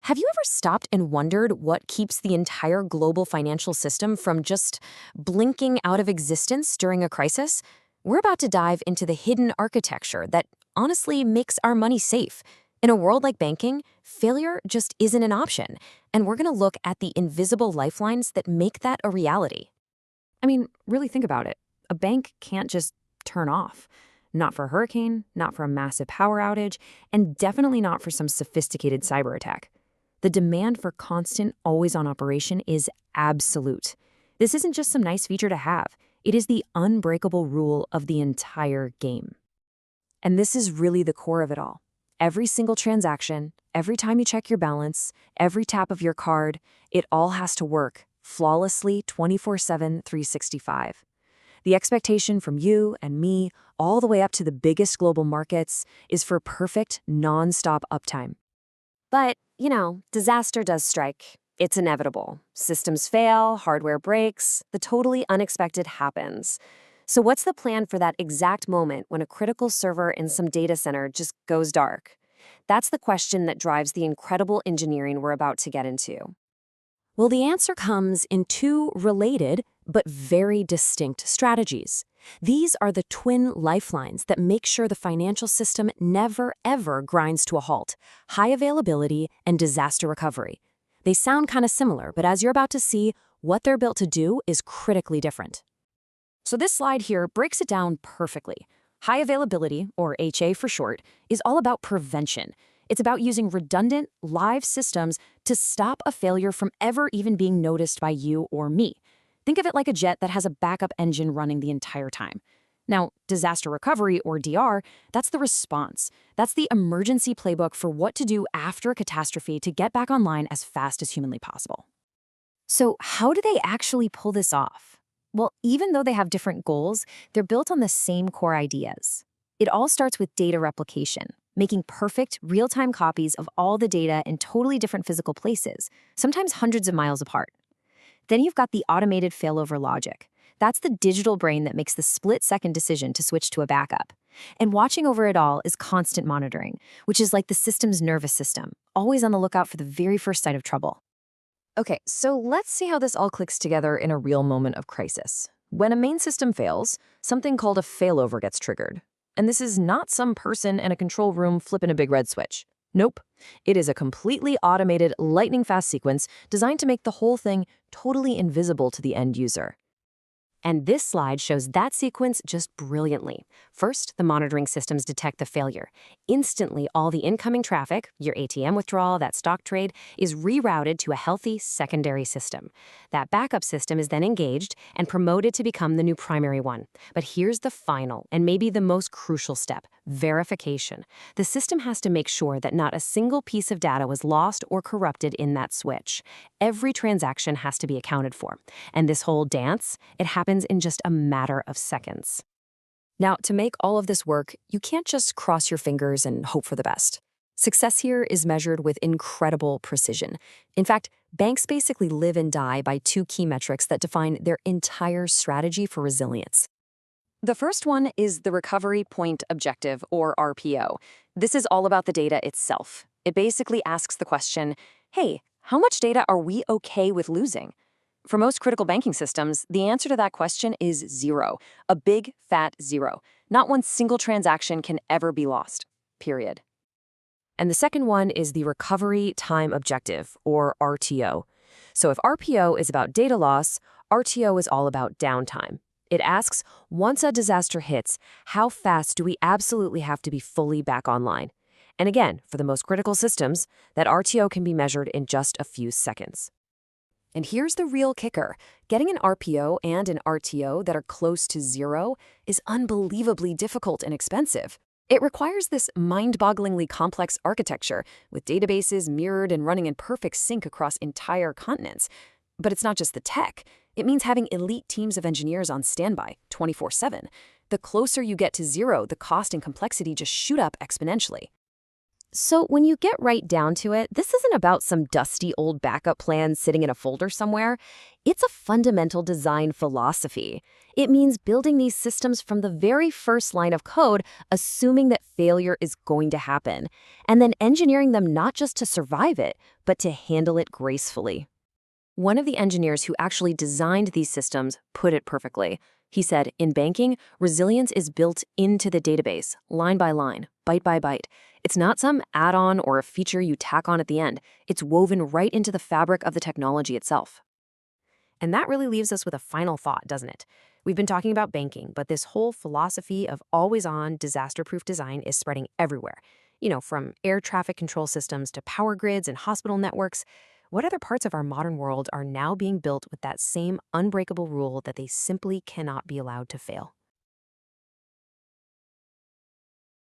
Have you ever stopped and wondered what keeps the entire global financial system from just blinking out of existence during a crisis? We're about to dive into the hidden architecture that honestly makes our money safe. In a world like banking, failure just isn't an option, and we're going to look at the invisible lifelines that make that a reality. I mean, really think about it. A bank can't just turn off. Not for a hurricane, not for a massive power outage, and definitely not for some sophisticated cyber attack. The demand for constant, always-on operation is absolute. This isn't just some nice feature to have. It is the unbreakable rule of the entire game. And this is really the core of it all. Every single transaction, every time you check your balance, every tap of your card, it all has to work flawlessly 24/7, 365. The expectation from you and me, all the way up to the biggest global markets, is for perfect, non-stop uptime. But, disaster does strike. It's inevitable. Systems fail, hardware breaks, the totally unexpected happens. So what's the plan for that exact moment when a critical server in some data center just goes dark? That's the question that drives the incredible engineering we're about to get into. Well, the answer comes in two related but very distinct strategies. These are the twin lifelines that make sure the financial system never, ever grinds to a halt: high availability and disaster recovery. They sound kind of similar, but as you're about to see, what they're built to do is critically different. So this slide here breaks it down perfectly. High availability, or HA for short, is all about prevention. It's about using redundant, live systems to stop a failure from ever even being noticed by you or me. Think of it like a jet that has a backup engine running the entire time. Now, disaster recovery, or DR, that's the response. That's the emergency playbook for what to do after a catastrophe to get back online as fast as humanly possible. So how do they actually pull this off? Well, even though they have different goals, they're built on the same core ideas. It all starts with data replication, making perfect, real-time copies of all the data in totally different physical places, sometimes hundreds of miles apart. Then you've got the automated failover logic. That's the digital brain that makes the split-second decision to switch to a backup. And watching over it all is constant monitoring, which is like the system's nervous system, always on the lookout for the very first sign of trouble. Okay, so let's see how this all clicks together in a real moment of crisis. When a main system fails, something called a failover gets triggered. And this is not some person in a control room flipping a big red switch. Nope. It is a completely automated, lightning-fast sequence designed to make the whole thing totally invisible to the end user. And this slide shows that sequence just brilliantly. First, the monitoring systems detect the failure. Instantly, all the incoming traffic, your ATM withdrawal, that stock trade, is rerouted to a healthy secondary system. That backup system is then engaged and promoted to become the new primary one. But here's the final, and maybe the most crucial step: verification. The system has to make sure that not a single piece of data was lost or corrupted in that switch. Every transaction has to be accounted for. And this whole dance, it happens in just a matter of seconds. Now, to make all of this work, you can't just cross your fingers and hope for the best. Success here is measured with incredible precision. In fact, banks basically live and die by two key metrics that define their entire strategy for resilience. The first one is the Recovery Point Objective, or RPO. This is all about the data itself. It basically asks the question, hey, how much data are we okay with losing? For most critical banking systems, the answer to that question is zero, a big, fat zero. Not one single transaction can ever be lost, period. And the second one is the Recovery Time Objective, or RTO. So if RPO is about data loss, RTO is all about downtime. It asks, once a disaster hits, how fast do we absolutely have to be fully back online? And again, for the most critical systems, that RTO can be measured in just a few seconds. And here's the real kicker. Getting an RPO and an RTO that are close to zero is unbelievably difficult and expensive. It requires this mind-bogglingly complex architecture, with databases mirrored and running in perfect sync across entire continents. But it's not just the tech. It means having elite teams of engineers on standby, 24/7. The closer you get to zero, the cost and complexity just shoot up exponentially. So, when you get right down to it, this isn't about some dusty old backup plan sitting in a folder somewhere. It's a fundamental design philosophy. It means building these systems from the very first line of code, assuming that failure is going to happen, and then engineering them not just to survive it, but to handle it gracefully. One of the engineers who actually designed these systems put it perfectly. He said, in banking, resilience is built into the database, line by line, byte by byte. It's not some add-on or a feature you tack on at the end. It's woven right into the fabric of the technology itself. And that really leaves us with a final thought, doesn't it? We've been talking about banking, but this whole philosophy of always-on, disaster-proof design is spreading everywhere. From air traffic control systems to power grids and hospital networks. What other parts of our modern world are now being built with that same unbreakable rule that they simply cannot be allowed to fail?